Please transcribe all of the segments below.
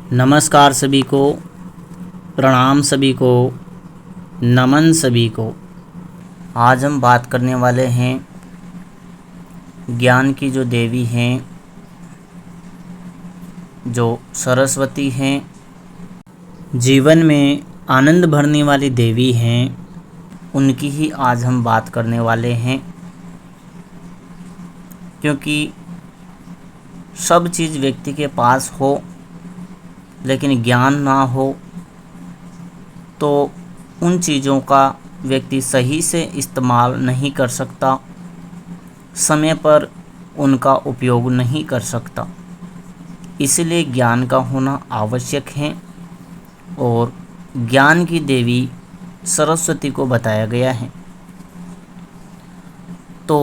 नमस्कार सभी को, प्रणाम सभी को, नमन सभी को। आज हम बात करने वाले हैं ज्ञान की जो देवी हैं, जो सरस्वती हैं, जीवन में आनंद भरने वाली देवी हैं, उनकी ही आज हम बात करने वाले हैं। क्योंकि सब चीज़ व्यक्ति के पास हो लेकिन ज्ञान ना हो तो उन चीज़ों का व्यक्ति सही से इस्तेमाल नहीं कर सकता, समय पर उनका उपयोग नहीं कर सकता। इसलिए ज्ञान का होना आवश्यक है और ज्ञान की देवी सरस्वती को बताया गया है। तो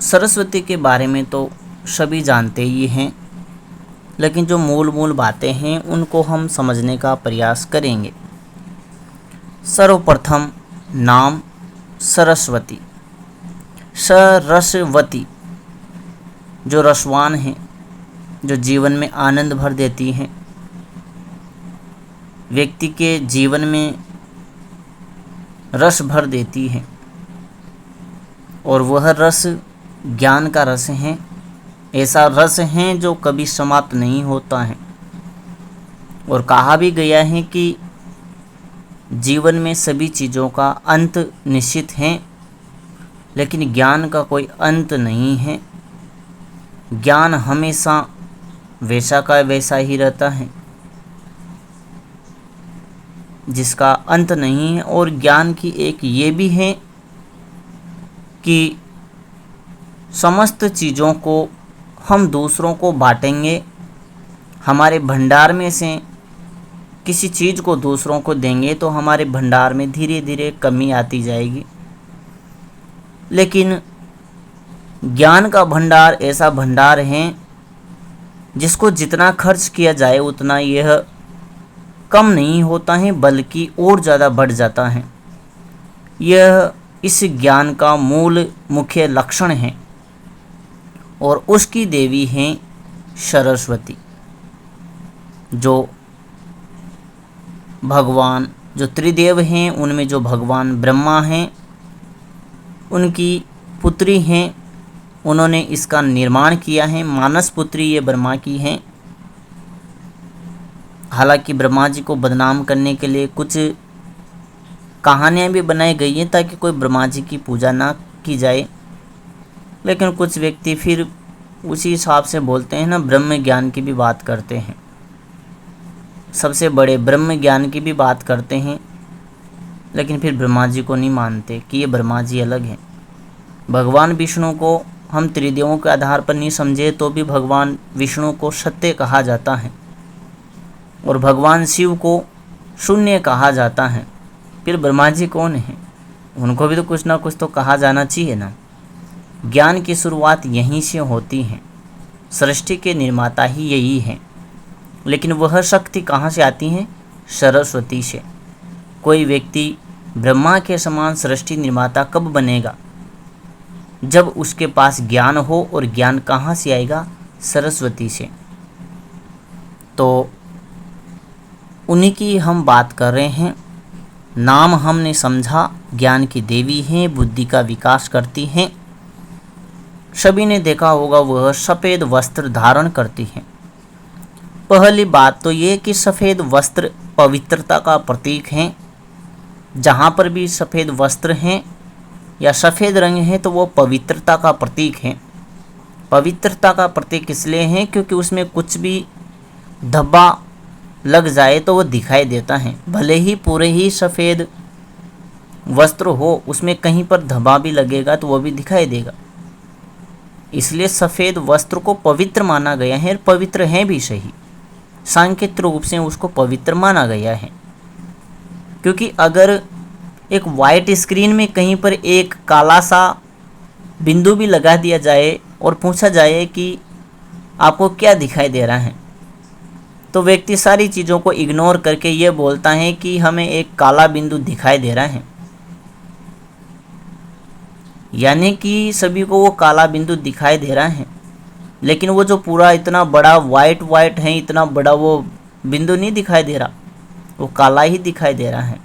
सरस्वती के बारे में तो सभी जानते ही हैं, लेकिन जो मूल बातें हैं उनको हम समझने का प्रयास करेंगे। सर्वप्रथम नाम सरस्वती। सरस्वती जो रसवान हैं, जो जीवन में आनंद भर देती हैं, व्यक्ति के जीवन में रस भर देती हैं, और वह रस ज्ञान का रस है। ऐसा रस है जो कभी समाप्त नहीं होता है। और कहा भी गया है कि जीवन में सभी चीज़ों का अंत निश्चित है, लेकिन ज्ञान का कोई अंत नहीं है। ज्ञान हमेशा वैसा का वैसा ही रहता है, जिसका अंत नहीं है। और ज्ञान की एक ये भी है कि समस्त चीज़ों को हम दूसरों को बांटेंगे, हमारे भंडार में से किसी चीज़ को दूसरों को देंगे तो हमारे भंडार में धीरे धीरे कमी आती जाएगी। लेकिन ज्ञान का भंडार ऐसा भंडार है जिसको जितना खर्च किया जाए उतना यह कम नहीं होता है, बल्कि और ज़्यादा बढ़ जाता है। यह इस ज्ञान का मुख्य लक्षण है और उसकी देवी हैं सरस्वती। जो भगवान जो त्रिदेव हैं उनमें जो भगवान ब्रह्मा हैं उनकी पुत्री हैं। उन्होंने इसका निर्माण किया है। मानस पुत्री ये ब्रह्मा की हैं। हालांकि ब्रह्मा जी को बदनाम करने के लिए कुछ कहानियाँ भी बनाई गई हैं ताकि कोई ब्रह्मा जी की पूजा ना की जाए, लेकिन कुछ व्यक्ति फिर उसी हिसाब से बोलते हैं ना, ब्रह्म ज्ञान की भी बात करते हैं, सबसे बड़े ब्रह्म ज्ञान की भी बात करते हैं, लेकिन फिर ब्रह्मा जी को नहीं मानते कि ये ब्रह्मा जी अलग हैं। भगवान विष्णु को हम त्रिदेवों के आधार पर नहीं समझे तो भी भगवान विष्णु को सत्य कहा जाता है और भगवान शिव को शून्य कहा जाता है। फिर ब्रह्मा जी कौन है? उनको भी तो कुछ ना कुछ तो कहा जाना चाहिए ना। ज्ञान की शुरुआत यहीं से होती है। सृष्टि के निर्माता ही यही हैं, लेकिन वह शक्ति कहाँ से आती है? सरस्वती से। कोई व्यक्ति ब्रह्मा के समान सृष्टि निर्माता कब बनेगा? जब उसके पास ज्ञान हो, और ज्ञान कहाँ से आएगा? सरस्वती से। तो उन्हीं की हम बात कर रहे हैं। नाम हमने समझा, ज्ञान की देवी हैं, बुद्धि का विकास करती हैं। सभी ने देखा होगा वह सफ़ेद वस्त्र धारण करती हैं। पहली बात तो ये कि सफ़ेद वस्त्र पवित्रता का प्रतीक हैं। जहाँ पर भी सफ़ेद वस्त्र हैं या सफ़ेद रंग है तो वो पवित्रता का प्रतीक है। पवित्रता का प्रतीक इसलिए है क्योंकि उसमें कुछ भी धब्बा लग जाए तो वो दिखाई देता है। भले ही पूरे ही सफ़ेद वस्त्र हो, उसमें कहीं पर धब्बा भी लगेगा तो वो भी दिखाई देगा। इसलिए सफ़ेद वस्त्र को पवित्र माना गया है, और पवित्र है भी सही। सांकेतिक रूप से उसको पवित्र माना गया है, क्योंकि अगर एक वाइट स्क्रीन में कहीं पर एक काला सा बिंदु भी लगा दिया जाए और पूछा जाए कि आपको क्या दिखाई दे रहा है, तो व्यक्ति सारी चीज़ों को इग्नोर करके ये बोलता है कि हमें एक काला बिंदु दिखाई दे रहा है। यानी कि सभी को वो काला बिंदु दिखाई दे रहा है, लेकिन वो जो पूरा इतना बड़ा वाइट है, इतना बड़ा वो बिंदु नहीं दिखाई दे रहा, वो काला ही दिखाई दे रहा है।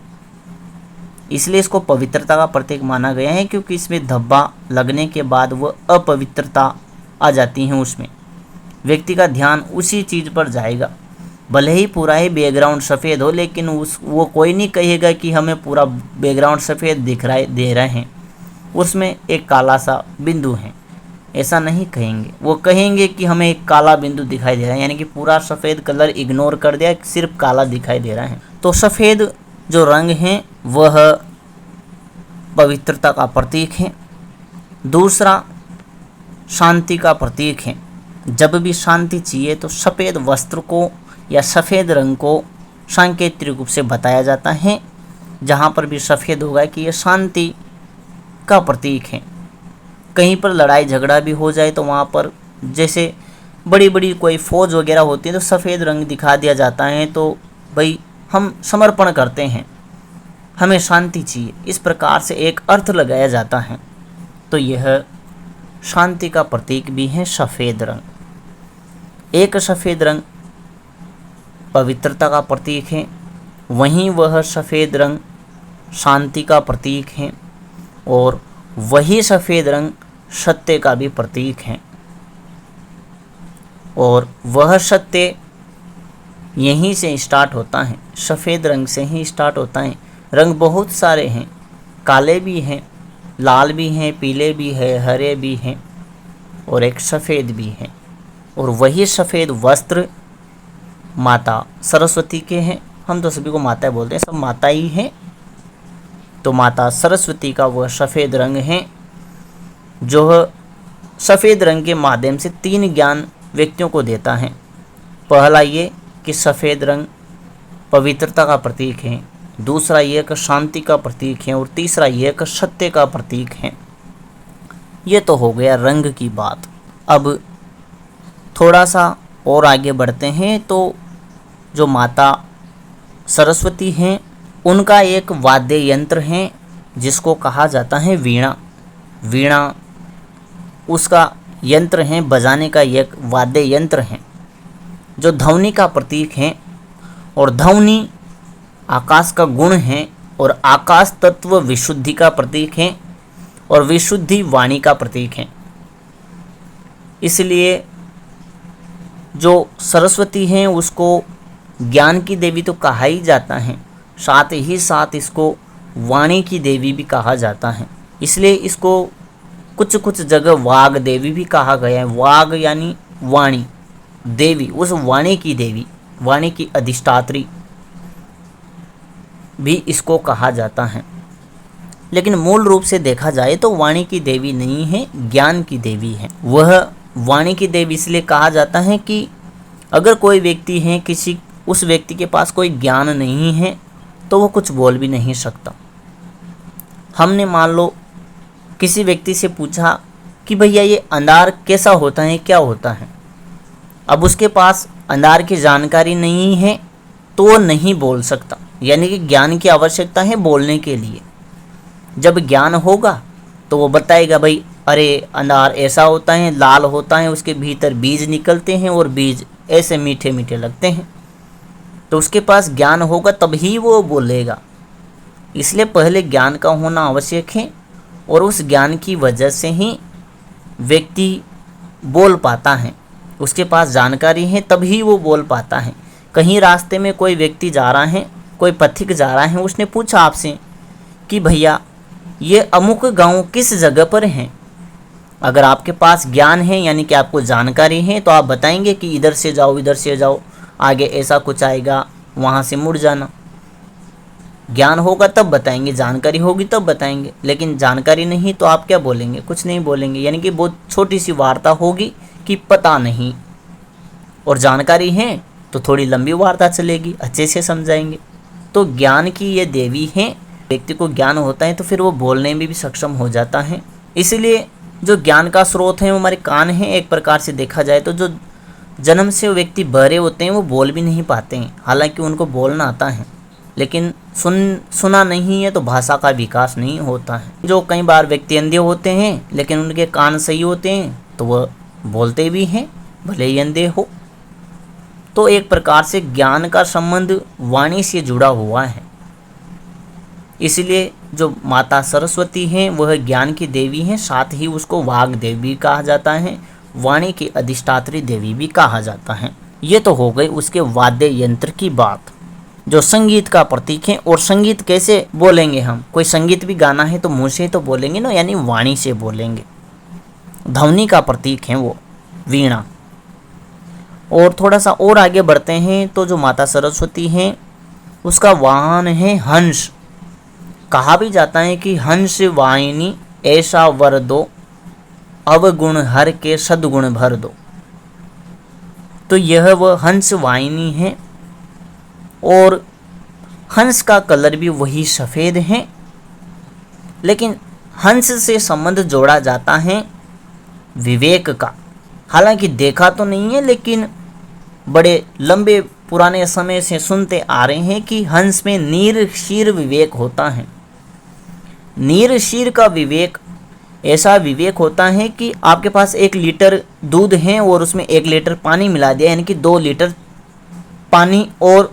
इसलिए इसको पवित्रता का प्रतीक माना गया है, क्योंकि इसमें धब्बा लगने के बाद वह अपवित्रता आ जाती है, उसमें व्यक्ति का ध्यान उसी चीज़ पर जाएगा। भले ही पूरा ही बैकग्राउंड सफ़ेद हो, लेकिन वो कोई नहीं कहेगा कि हमें पूरा बैकग्राउंड सफ़ेद दिखाई दे रहे हैं, उसमें एक काला सा बिंदु है, ऐसा नहीं कहेंगे। वो कहेंगे कि हमें एक काला बिंदु दिखाई दे रहा है, यानी कि पूरा सफ़ेद कलर इग्नोर कर दिया, सिर्फ काला दिखाई दे रहा है। तो सफ़ेद जो रंग है वह पवित्रता का प्रतीक है। दूसरा शांति का प्रतीक है। जब भी शांति चाहिए तो सफ़ेद वस्त्र को या सफ़ेद रंग को सांकेतिक रूप से बताया जाता है। जहाँ पर भी सफ़ेद होगा कि यह शांति का प्रतीक है। कहीं पर लड़ाई झगड़ा भी हो जाए तो वहाँ पर जैसे बड़ी बड़ी कोई फौज वगैरह होती है तो सफ़ेद रंग दिखा दिया जाता है, तो भाई हम समर्पण करते हैं, हमें शांति चाहिए, इस प्रकार से एक अर्थ लगाया जाता है। तो यह शांति का प्रतीक भी है सफ़ेद रंग। एक सफ़ेद रंग पवित्रता का प्रतीक है, वहीं वह सफ़ेद रंग शांति का प्रतीक है, और वही सफ़ेद रंग सत्य का भी प्रतीक है। और वह सत्य यहीं से स्टार्ट होता है, सफ़ेद रंग से ही स्टार्ट होता है। रंग बहुत सारे हैं, काले भी हैं, लाल भी हैं, पीले भी हैं, हरे भी हैं, और एक सफ़ेद भी है। और वही सफ़ेद वस्त्र माता सरस्वती के हैं। हम तो सभी को माता बोलते हैं, सब माता ही हैं। तो माता सरस्वती का वह सफ़ेद रंग है, जो सफ़ेद रंग के माध्यम से 3 ज्ञान व्यक्तियों को देता है। पहला ये कि सफ़ेद रंग पवित्रता का प्रतीक है, दूसरा यह कि शांति का प्रतीक है, और तीसरा यह कि सत्य का प्रतीक है। ये तो हो गया रंग की बात। अब थोड़ा सा और आगे बढ़ते हैं तो जो माता सरस्वती हैं उनका एक वाद्य यंत्र है जिसको कहा जाता है वीणा। वीणा उसका यंत्र है, बजाने का एक वाद्य यंत्र है जो ध्वनि का प्रतीक है। और ध्वनि आकाश का गुण है, और आकाश तत्व विशुद्धि का प्रतीक है, और विशुद्धि वाणी का प्रतीक है। इसलिए जो सरस्वती हैं उसको ज्ञान की देवी तो कहा ही जाता है, साथ ही साथ इसको वाणी की देवी भी कहा जाता है। इसलिए इसको कुछ कुछ जगह वाग देवी भी कहा गया है। वाग यानी वाणी, देवी उस वाणी की देवी, वाणी की अधिष्ठात्री भी इसको कहा जाता है। लेकिन मूल रूप से देखा जाए तो वाणी की देवी नहीं है, ज्ञान की देवी है। वह वाणी की देवी इसलिए कहा जाता है कि अगर कोई व्यक्ति है, किसी उस व्यक्ति के पास कोई ज्ञान नहीं है तो वो कुछ बोल भी नहीं सकता। हमने मान लो किसी व्यक्ति से पूछा कि भैया ये अंधार कैसा होता है, क्या होता है। अब उसके पास अंधार की जानकारी नहीं है तो वो नहीं बोल सकता, यानी कि ज्ञान की आवश्यकता है बोलने के लिए। जब ज्ञान होगा तो वो बताएगा भाई अरे अंधार ऐसा होता है, लाल होता है, उसके भीतर बीज निकलते हैं और बीज ऐसे मीठे मीठे लगते हैं। तो उसके पास ज्ञान होगा तभी वो बोलेगा। इसलिए पहले ज्ञान का होना आवश्यक है, और उस ज्ञान की वजह से ही व्यक्ति बोल पाता है। उसके पास जानकारी है तभी वो बोल पाता है। कहीं रास्ते में कोई व्यक्ति जा रहा है, कोई पथिक जा रहा है, उसने पूछा आपसे कि भैया ये अमुक गांव किस जगह पर है। अगर आपके पास ज्ञान है यानी कि आपको जानकारी है तो आप बताएंगे कि इधर से जाओ, इधर से जाओ, आगे ऐसा कुछ आएगा, वहाँ से मुड़ जाना। ज्ञान होगा तब बताएंगे, जानकारी होगी तब बताएंगे। लेकिन जानकारी नहीं तो आप क्या बोलेंगे, कुछ नहीं बोलेंगे। यानी कि बहुत छोटी सी वार्ता होगी कि पता नहीं, और जानकारी है तो थोड़ी लंबी वार्ता चलेगी, अच्छे से समझाएंगे। तो ज्ञान की ये देवी है। व्यक्ति को ज्ञान होता है तो फिर वो बोलने में भी सक्षम हो जाता है। इसलिए जो ज्ञान का स्रोत है वो हमारे कान हैं। एक प्रकार से देखा जाए तो जो जन्म से व्यक्ति बहरे होते हैं वो बोल भी नहीं पाते हैं, हालांकि उनको बोलना आता है, लेकिन सुना नहीं है तो भाषा का विकास नहीं होता है। जो कई बार व्यक्ति अंधे होते हैं लेकिन उनके कान सही होते हैं तो वह बोलते भी हैं भले ही अंधे हो। तो एक प्रकार से ज्ञान का संबंध वाणी से जुड़ा हुआ है। इसलिए जो माता सरस्वती हैं वह ज्ञान की देवी हैं, साथ ही उसको वाग देवी कहा जाता है, वाणी की अधिष्ठात्री देवी भी कहा जाता है। ये तो हो गई उसके वाद्य यंत्र की बात जो संगीत का प्रतीक है। और संगीत कैसे बोलेंगे हम, कोई संगीत भी गाना है तो मुँह से तो बोलेंगे ना, यानी वाणी से बोलेंगे। ध्वनि का प्रतीक है वो वीणा। और थोड़ा सा और आगे बढ़ते हैं तो जो माता सरस्वती हैं उसका वाहन है हंस। कहा भी जाता है कि हंस वाहिनी ऐसा वर दो, अवगुण हर के सद्गुण भर दो। तो यह वह हंस वाहिनी है और हंस का कलर भी वही सफ़ेद है, लेकिन हंस से संबंध जोड़ा जाता है विवेक का। हालांकि देखा तो नहीं है, लेकिन बड़े लंबे पुराने समय से सुनते आ रहे हैं कि हंस में नीर शीर विवेक होता है। नीर शीर का विवेक ऐसा विवेक होता है कि आपके पास 1 लीटर दूध है और उसमें 1 लीटर पानी मिला दिया, यानी कि 2 लीटर पानी और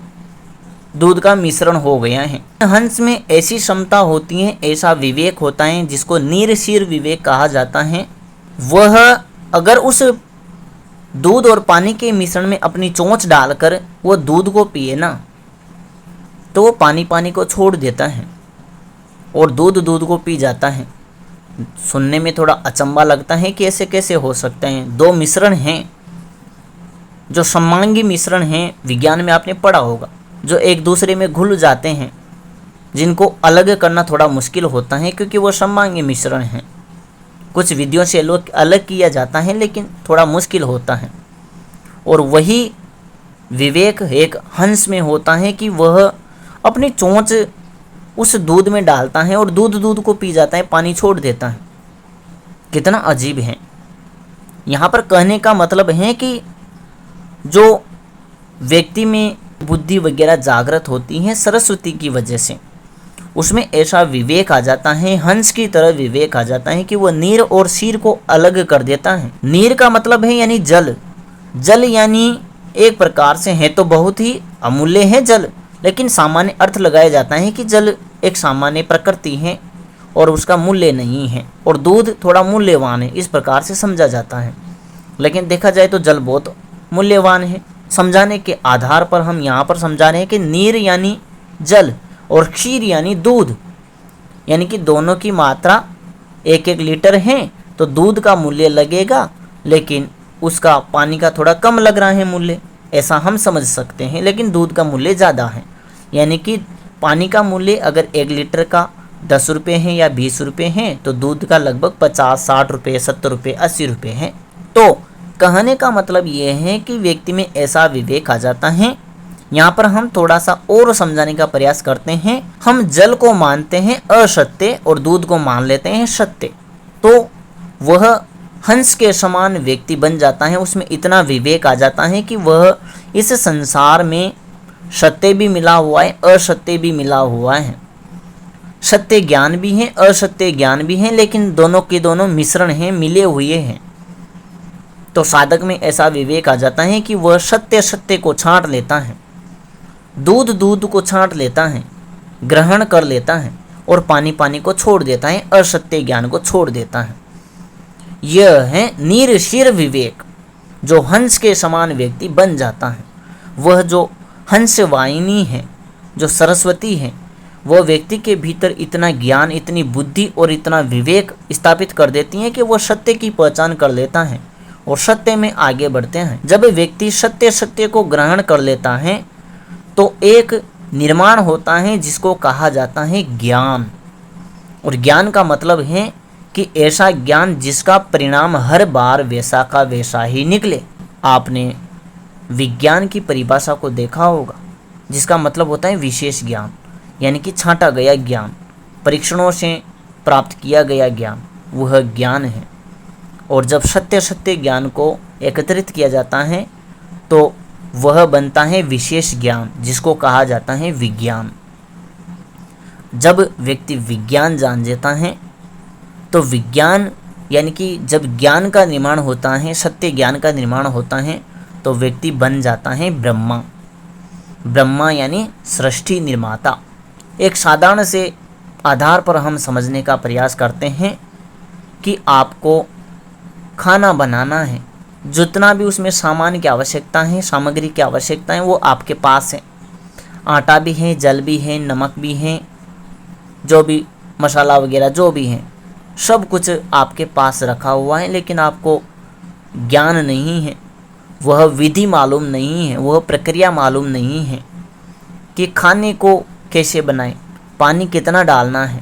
दूध का मिश्रण हो गया है। हंस में ऐसी क्षमता होती है, ऐसा विवेक होता है जिसको नीर शीर विवेक कहा जाता है। वह अगर उस दूध और पानी के मिश्रण में अपनी चोंच डालकर वो दूध को पिए ना, तो वो पानी को छोड़ देता है और दूध को पी जाता है। सुनने में थोड़ा अचंबा लगता है कि ऐसे कैसे हो सकते हैं। 2 मिश्रण हैं जो समांगी मिश्रण हैं, विज्ञान में आपने पढ़ा होगा, जो एक दूसरे में घुल जाते हैं, जिनको अलग करना थोड़ा मुश्किल होता है क्योंकि वो समांगी मिश्रण हैं। कुछ विधियों से अलग किया जाता है लेकिन थोड़ा मुश्किल होता है। और वही विवेक एक हंस में होता है कि वह अपनी चोंच उस दूध में डालता है और दूध को पी जाता है, पानी छोड़ देता है। कितना अजीब है। यहाँ पर कहने का मतलब है कि जो व्यक्ति में बुद्धि वगैरह जागृत होती है सरस्वती की वजह से, उसमें ऐसा विवेक आ जाता है, हंस की तरह विवेक आ जाता है कि वह नीर और शीर को अलग कर देता है। नीर का मतलब है यानी जल। जल यानी एक प्रकार से है तो बहुत ही अमूल्य है जल, लेकिन सामान्य अर्थ लगाया जाता है कि जल एक सामान्य प्रकृति है और उसका मूल्य नहीं है, और दूध थोड़ा मूल्यवान है, इस प्रकार से समझा जाता है। लेकिन देखा जाए तो जल बहुत मूल्यवान है। समझाने के आधार पर हम यहाँ पर समझा रहे हैं कि नीर यानी जल और क्षीर यानी दूध, यानी कि दोनों की मात्रा 1-1 लीटर है तो दूध का मूल्य लगेगा, लेकिन उसका पानी का थोड़ा कम लग रहा है मूल्य, ऐसा हम समझ सकते हैं। लेकिन दूध का मूल्य ज़्यादा है, यानी कि पानी का मूल्य अगर 1 लीटर का 10 रुपये है या 20 रुपये है तो दूध का लगभग 50-60 रुपये, 70 रुपये, 80 रुपये है। तो कहने का मतलब ये है कि व्यक्ति में ऐसा विवेक आ जाता है। यहाँ पर हम थोड़ा सा और समझाने का प्रयास करते हैं। हम जल को मानते हैं असत्य और दूध को मान लेते हैं सत्य, तो वह हंस के समान व्यक्ति बन जाता है। उसमें इतना विवेक आ जाता है कि वह इस संसार में सत्य भी मिला हुआ है, असत्य भी मिला हुआ है, सत्य ज्ञान भी है, असत्य ज्ञान भी है, लेकिन दोनों के दोनों मिश्रण हैं, मिले हुए हैं। तो साधक में ऐसा विवेक आ जाता है कि वह सत्य को छांट लेता है, दूध को छांट लेता है, ग्रहण कर लेता है और पानी को छोड़ देता है, असत्य ज्ञान को छोड़ देता है। यह है नीर शीर विवेक, जो हंस के समान व्यक्ति बन जाता है। वह जो हंस वाहिनी है, जो सरस्वती है, वह व्यक्ति के भीतर इतना ज्ञान, इतनी बुद्धि और इतना विवेक स्थापित कर देती है कि वह सत्य की पहचान कर लेता है और सत्य में आगे बढ़ते हैं। जब व्यक्ति सत्य को ग्रहण कर लेता है तो एक निर्माण होता है जिसको कहा जाता है ज्ञान। और ज्ञान का मतलब है कि ऐसा ज्ञान जिसका परिणाम हर बार वैसा का वैसा ही निकले। आपने विज्ञान की परिभाषा को देखा होगा, जिसका मतलब होता है विशेष ज्ञान, यानी कि छांटा गया ज्ञान, परीक्षणों से प्राप्त किया गया ज्ञान, वह ज्ञान है। और जब सत्य ज्ञान को एकत्रित किया जाता है तो वह बनता है विशेष ज्ञान, जिसको कहा जाता है विज्ञान। जब व्यक्ति विज्ञान जान लेता है तो विज्ञान यानी कि जब ज्ञान का निर्माण होता है, सत्य ज्ञान का निर्माण होता है, तो व्यक्ति बन जाता है ब्रह्मा। ब्रह्मा यानी सृष्टि निर्माता। एक साधारण से आधार पर हम समझने का प्रयास करते हैं कि आपको खाना बनाना है, जितना भी उसमें सामान की आवश्यकता है, सामग्री की आवश्यकता है, वो आपके पास है। आटा भी है, जल भी है, नमक भी है, जो भी मसाला वगैरह जो भी है, सब कुछ आपके पास रखा हुआ है, लेकिन आपको ज्ञान नहीं है, वह विधि मालूम नहीं है, वह प्रक्रिया मालूम नहीं है कि खाने को कैसे बनाएं, पानी कितना डालना है।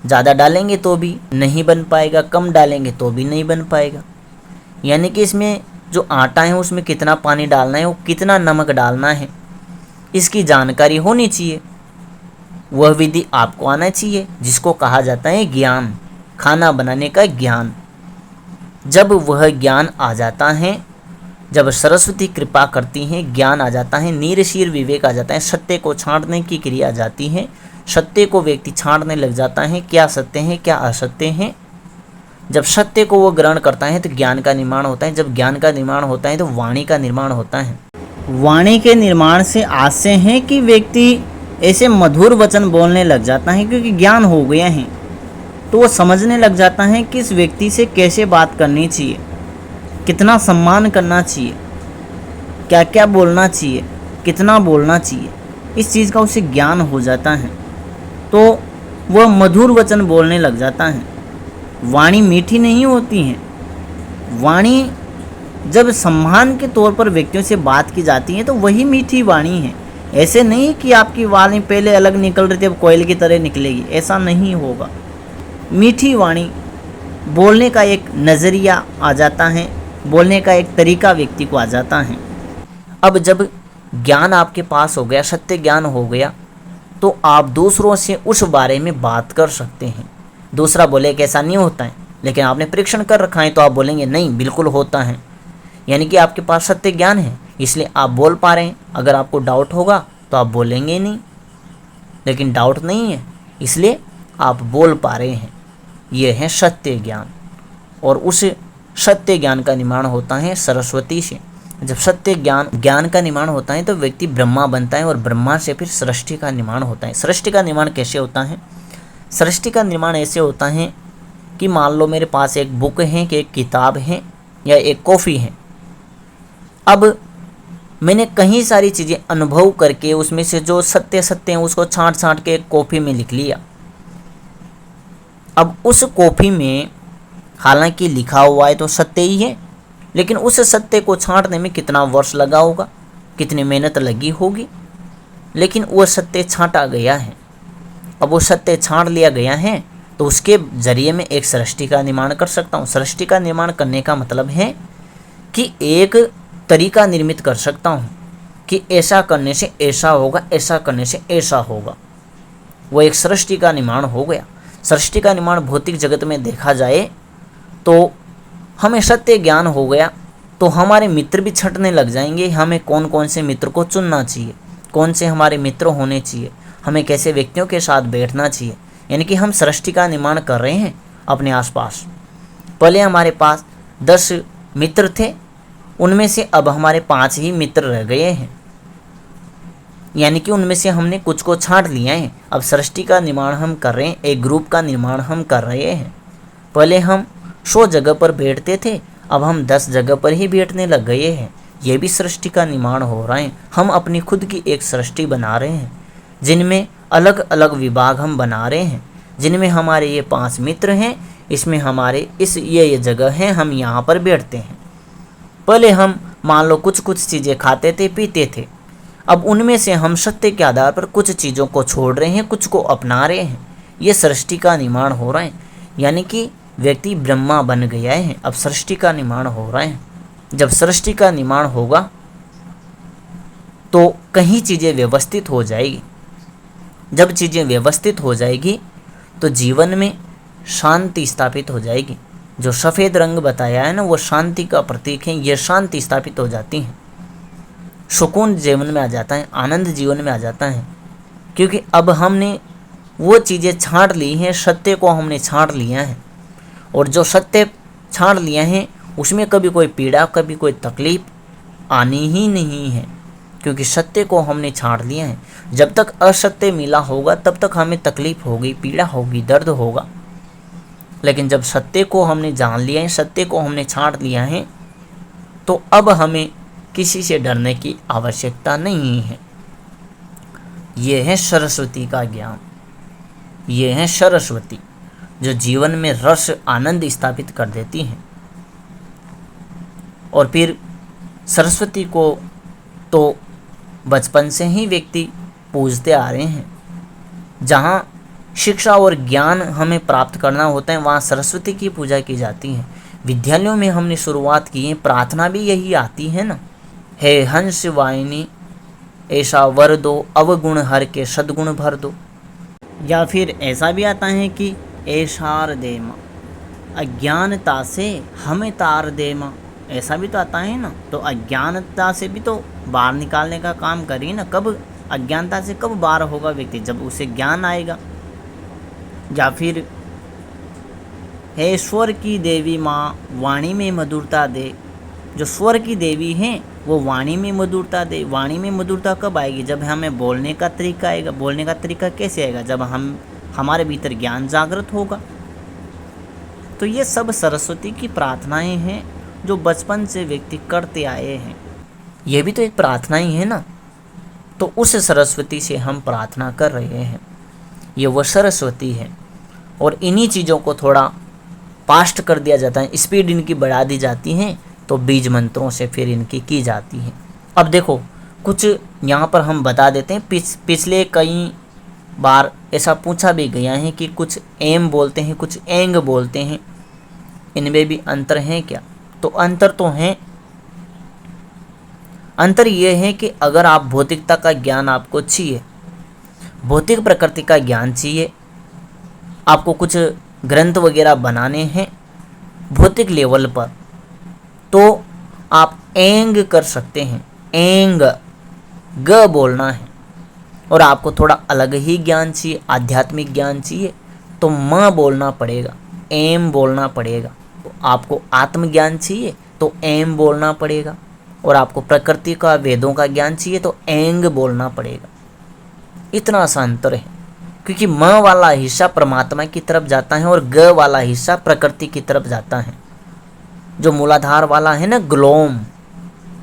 ज़्यादा डालेंगे तो भी नहीं बन पाएगा, कम डालेंगे तो भी नहीं बन पाएगा। यानी कि इसमें जो आटा है उसमें कितना पानी डालना है, वो कितना नमक डालना है, इसकी जानकारी होनी चाहिए। वह विधि आपको आना चाहिए, जिसको कहा जाता है ज्ञान, खाना बनाने का ज्ञान। जब वह ज्ञान आ जाता है, जब सरस्वती कृपा करती हैं, ज्ञान आ जाता है, नीरशीर विवेक आ जाता है, सत्य को छांटने की क्रिया आ जाती है, सत्य को व्यक्ति छांटने लग जाता है, क्या सत्य है क्या असत्य है। जब सत्य को वो ग्रहण करता है तो ज्ञान का निर्माण होता है। जब ज्ञान का निर्माण होता है तो वाणी का निर्माण होता है। वाणी के निर्माण से आशय है कि व्यक्ति ऐसे मधुर वचन बोलने लग जाता है, क्योंकि ज्ञान हो गया है तो वो समझने लग जाता है कि इस व्यक्ति से कैसे बात करनी चाहिए, कितना सम्मान करना चाहिए, क्या क्या बोलना चाहिए, कितना बोलना चाहिए। इस चीज़ का उसे ज्ञान हो जाता है तो वह मधुर वचन बोलने लग जाता है। वाणी मीठी नहीं होती है। वाणी जब सम्मान के तौर पर व्यक्तियों से बात की जाती है तो वही मीठी वाणी है। ऐसे नहीं कि आपकी वाणी पहले अलग निकल रही थी अब कोयल की तरह निकलेगी, ऐसा नहीं होगा। मीठी वाणी, बोलने का एक नज़रिया आ जाता है, बोलने का एक तरीका व्यक्ति को आ जाता है। अब जब ज्ञान आपके पास हो गया, सत्य ज्ञान हो गया, तो आप दूसरों से उस बारे में बात कर सकते हैं। दूसरा बोले कि ऐसा नहीं होता है, लेकिन आपने परीक्षण कर रखा है तो आप बोलेंगे नहीं बिल्कुल होता है। यानी कि आपके पास सत्य ज्ञान है, इसलिए आप बोल पा रहे हैं। अगर आपको डाउट होगा तो आप बोलेंगे नहीं, लेकिन डाउट नहीं है इसलिए आप बोल पा रहे हैं। ये है सत्य ज्ञान। और उस सत्य ज्ञान का निर्माण होता है सरस्वती से। जब सत्य ज्ञान का निर्माण होता है तो व्यक्ति ब्रह्मा बनता है, और ब्रह्मा से फिर सृष्टि का निर्माण होता है। सृष्टि का निर्माण कैसे होता है? सृष्टि का निर्माण ऐसे होता है कि मान लो मेरे पास एक बुक है, कि एक किताब है या एक कॉफ़ी है। अब मैंने कई सारी चीज़ें अनुभव करके उसमें से जो सत्य सत्य हैं उसको छांट के एक कॉफ़ी में लिख लिया। अब उस कॉफ़ी में हालांकि लिखा हुआ है तो सत्य ही है, लेकिन उस सत्य को छांटने में कितना वर्ष लगा होगा, कितनी मेहनत लगी होगी, लेकिन वो सत्य छांटा गया है। अब वो सत्य छांट लिया गया है तो उसके ज़रिए मैं एक सृष्टि का निर्माण कर सकता हूँ। सृष्टि का निर्माण करने का मतलब है कि एक तरीका निर्मित कर सकता हूँ कि ऐसा करने से ऐसा होगा, ऐसा करने से ऐसा होगा। वो एक सृष्टि का निर्माण हो गया। सृष्टि का निर्माण भौतिक जगत में देखा जाए तो हमें सत्य ज्ञान हो गया तो हमारे मित्र भी छंटने लग जाएंगे। हमें कौन कौन से मित्र को चुनना चाहिए, कौन से हमारे मित्र होने चाहिए, हमें कैसे व्यक्तियों के साथ बैठना चाहिए। यानी कि हम सृष्टि का निर्माण कर रहे हैं अपने आसपास। पहले हमारे पास 10 मित्र थे, उनमें से अब हमारे 5 ही मित्र रह गए हैं। यानी कि उनमें से हमने कुछ को छांट लिया है। अब सृष्टि का निर्माण हम कर रहे हैं, एक ग्रुप का निर्माण हम कर रहे हैं। पहले हम 100 जगह पर बैठते थे, अब हम 10 जगह पर ही बैठने लग गए हैं। ये भी सृष्टि का निर्माण हो रहा है। हम अपनी खुद की एक सृष्टि बना रहे हैं, जिनमें अलग अलग विभाग हम बना रहे हैं, जिनमें हमारे ये 5 मित्र हैं, इसमें हमारे ये जगह है, हम यहाँ पर बैठते हैं। पहले हम मान लो कुछ चीज़ें खाते थे, पीते थे। अब उनमें से हम सत्य के आधार पर कुछ चीज़ों को छोड़ रहे हैं, कुछ को अपना रहे हैं। ये सृष्टि का निर्माण हो रहा है। यानी कि व्यक्ति ब्रह्मा बन गया है। अब सृष्टि का निर्माण हो रहा है। जब सृष्टि का निर्माण होगा तो कहीं चीज़ें व्यवस्थित हो जाएगी। जब चीज़ें व्यवस्थित हो जाएगी तो जीवन में शांति स्थापित हो जाएगी। जो सफ़ेद रंग बताया है ना, वो शांति का प्रतीक है। ये शांति स्थापित हो जाती है, सुकून जीवन में आ जाता है, आनंद जीवन में आ जाता है। क्योंकि अब हमने वो चीज़ें छांट ली हैं, सत्य को हमने छांट लिया है। और जो सत्य छांट लिया है उसमें कभी कोई पीड़ा, कभी कोई तकलीफ, आनी ही नहीं है, क्योंकि सत्य को हमने छाड़ लिया है। जब तक असत्य मिला होगा तब तक हमें तकलीफ होगी, पीड़ा होगी, दर्द होगा। लेकिन जब सत्य को हमने जान लिया है, सत्य को हमने छाड़ लिया है, तो अब हमें किसी से डरने की आवश्यकता नहीं है। ये है सरस्वती का ज्ञान, ये है सरस्वती जो जीवन में रस आनंद स्थापित कर देती हैं। और फिर सरस्वती को तो बचपन से ही व्यक्ति पूजते आ रहे हैं। जहाँ शिक्षा और ज्ञान हमें प्राप्त करना होता है वहाँ सरस्वती की पूजा की जाती है। विद्यालयों में हमने शुरुआत की है, प्रार्थना भी यही आती है ना, हे हंस वाहिनी ऐसा वर दो, अवगुण हर के सद्गुण भर दो। या फिर ऐसा भी आता है कि ऐशार दे माँ, अज्ञानता से हमें तार दे माँ, ऐसा भी तो आता है ना। तो अज्ञानता से भी तो बाहर निकालने का काम करिए ना। कब अज्ञानता से कब बाहर होगा व्यक्ति? जब उसे ज्ञान आएगा। या फिर हे स्वर की देवी माँ, वाणी में मधुरता दे। जो स्वर की देवी हैं वो वाणी में मधुरता दे। वाणी में मधुरता कब आएगी? जब हमें बोलने का तरीका आएगा। बोलने का तरीका कैसे आएगा? जब हमारे भीतर ज्ञान जागृत होगा। तो ये सब सरस्वती की प्रार्थनाएं हैं जो बचपन से व्यक्ति करते आए हैं। ये भी तो एक प्रार्थना ही है ना। तो उस सरस्वती से हम प्रार्थना कर रहे हैं, ये वो सरस्वती है। और इन्हीं चीज़ों को थोड़ा फास्ट कर दिया जाता है, स्पीड इनकी बढ़ा दी जाती है, तो बीज मंत्रों से फिर इनकी की जाती है। अब देखो कुछ यहाँ पर हम बता देते हैं। पिछले कई बार ऐसा पूछा भी गया है कि कुछ एम बोलते हैं, कुछ एंग बोलते हैं, इनमें भी अंतर है क्या? तो अंतर तो है। अंतर ये है कि अगर आप भौतिकता का ज्ञान आपको चाहिए, भौतिक प्रकृति का ज्ञान चाहिए, आपको कुछ ग्रंथ वगैरह बनाने हैं भौतिक लेवल पर, तो आप एंग कर सकते हैं। एंग ग बोलना है। और आपको थोड़ा अलग ही ज्ञान चाहिए, आध्यात्मिक ज्ञान चाहिए, तो म बोलना पड़ेगा, एम बोलना पड़ेगा। तो आपको आत्मज्ञान चाहिए तो एम बोलना पड़ेगा। और आपको प्रकृति का वेदों का ज्ञान चाहिए तो एंग बोलना पड़ेगा। इतना सा अंतर है, क्योंकि म वाला हिस्सा परमात्मा की तरफ जाता है और ग वाला हिस्सा प्रकृति की तरफ जाता है। जो मूलाधार वाला है ना, ग्लोम,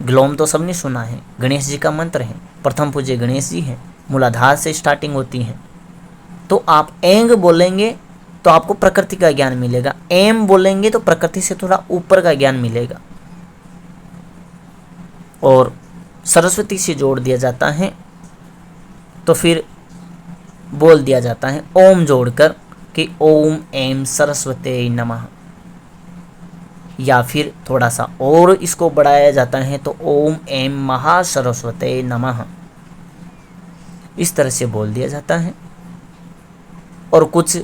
ग्लोम तो सबने सुना है, गणेश जी का मंत्र है, प्रथम पूज्य गणेश जी हैं, मूलाधार से स्टार्टिंग होती है। तो आप एंग बोलेंगे तो आपको प्रकृति का ज्ञान मिलेगा, एम बोलेंगे तो प्रकृति से थोड़ा ऊपर का ज्ञान मिलेगा। और सरस्वती से जोड़ दिया जाता है तो फिर बोल दिया जाता है ओम जोड़कर कि ओम एम सरस्वते नमः। या फिर थोड़ा सा और इसको बढ़ाया जाता है तो ओम एम महासरस्वते नमः, इस तरह से बोल दिया जाता है। और कुछ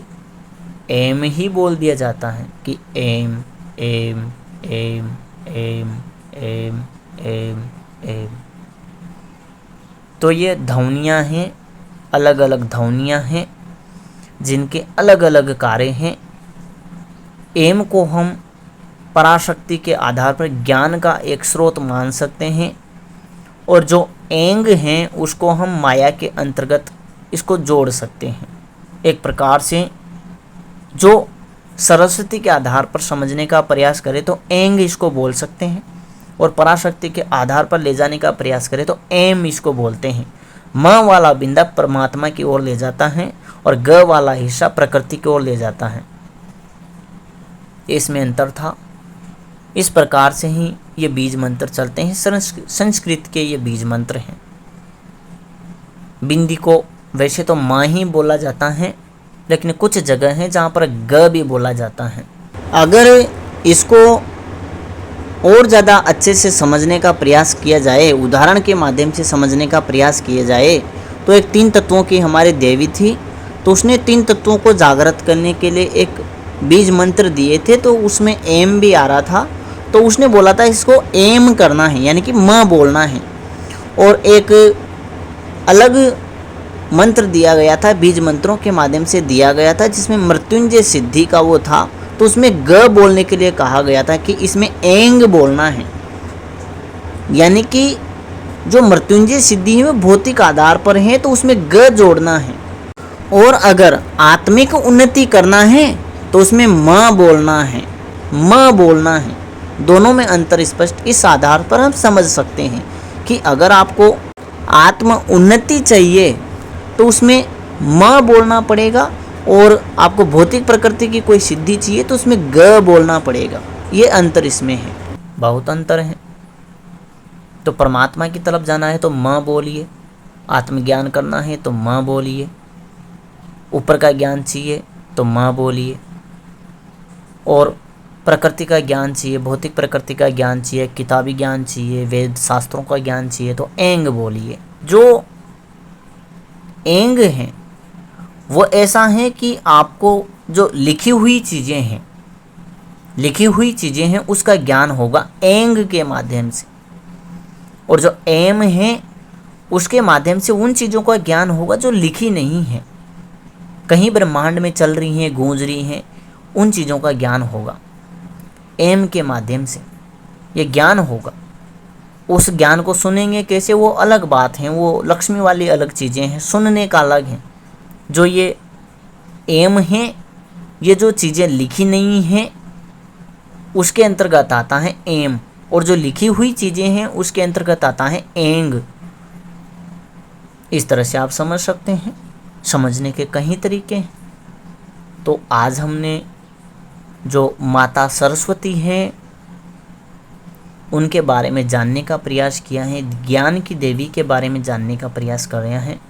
एम ही बोल दिया जाता है कि एम एम एम एम एम एम एम। तो ये ध्वनियाँ हैं, अलग अलग ध्वनियाँ हैं जिनके अलग अलग कार्य हैं। एम को हम पराशक्ति के आधार पर ज्ञान का एक स्रोत मान सकते हैं, और जो एंग हैं उसको हम माया के अंतर्गत इसको जोड़ सकते हैं। एक प्रकार से जो सरस्वती के आधार पर समझने का प्रयास करे तो एंग इसको बोल सकते हैं, और पराशक्ति के आधार पर ले जाने का प्रयास करे तो एम इसको बोलते हैं। म वाला बिंदा परमात्मा की ओर ले जाता है और ग वाला हिस्सा प्रकृति की ओर ले जाता है। इसमें अंतर था। इस प्रकार से ही ये बीज मंत्र चलते हैं। संस्कृत के ये बीज मंत्र हैं। बिंदी को वैसे तो माँ ही बोला जाता है, लेकिन कुछ जगह हैं जहाँ पर ग भी बोला जाता है। अगर इसको और ज़्यादा अच्छे से समझने का प्रयास किया जाए, उदाहरण के माध्यम से समझने का प्रयास किया जाए, तो एक 3 तत्वों की हमारी देवी थी, तो उसने 3 तत्वों को जागृत करने के लिए एक बीज मंत्र दिए थे, तो उसमें एम भी आ रहा था। तो उसने बोला था इसको एम करना है, यानी कि म बोलना है। और एक अलग मंत्र दिया गया था, बीज मंत्रों के माध्यम से दिया गया था, जिसमें मृत्युंजय सिद्धि का वो था, तो उसमें ग बोलने के लिए कहा गया था कि इसमें एंग बोलना है। यानी कि जो मृत्युंजय सिद्धि है वो भौतिक आधार पर है, तो उसमें ग जोड़ना है। और अगर आत्मिक उन्नति करना है तो उसमें म बोलना है, म बोलना है। दोनों में अंतर स्पष्ट इस आधार पर हम समझ सकते हैं कि अगर आपको आत्म उन्नति चाहिए तो उसमें म बोलना पड़ेगा, और आपको भौतिक प्रकृति की कोई सिद्धि चाहिए तो उसमें ग बोलना पड़ेगा। ये अंतर इसमें है, बहुत अंतर है। तो परमात्मा की तरफ जाना है तो म बोलिए, आत्मज्ञान करना है तो म बोलिए, ऊपर का ज्ञान चाहिए तो म बोलिए, और प्रकृति का ज्ञान चाहिए, भौतिक प्रकृति का ज्ञान चाहिए, किताबी ज्ञान चाहिए, वेद शास्त्रों का ज्ञान चाहिए तो एंग बोलिए। जो एंग है वो ऐसा है कि आपको जो लिखी हुई चीज़ें हैं उसका ज्ञान होगा एंग के माध्यम से, और जो एम है उसके माध्यम से उन चीज़ों का ज्ञान होगा जो लिखी नहीं है, कहीं ब्रह्मांड में चल रही हैं, गूंज रही हैं, उन चीज़ों का ज्ञान होगा एम के माध्यम से। ये ज्ञान होगा, उस ज्ञान को सुनेंगे कैसे वो अलग बात है, वो लक्ष्मी वाली अलग चीज़ें हैं, सुनने का अलग है। जो ये एम है, ये जो चीज़ें लिखी नहीं हैं उसके अंतर्गत आता है एम, और जो लिखी हुई चीज़ें हैं उसके अंतर्गत आता है एंग। इस तरह से आप समझ सकते हैं, समझने के कई तरीके हैं। तो आज हमने जो माता सरस्वती हैं उनके बारे में जानने का प्रयास किया है, ज्ञान की देवी के बारे में जानने का प्रयास कर रहे हैं।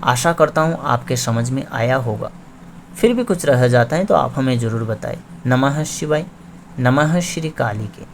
आशा करता हूँ आपके समझ में आया होगा। फिर भी कुछ रह जाता है तो आप हमें ज़रूर बताएं। नमः शिवाय, नमः श्री काली के।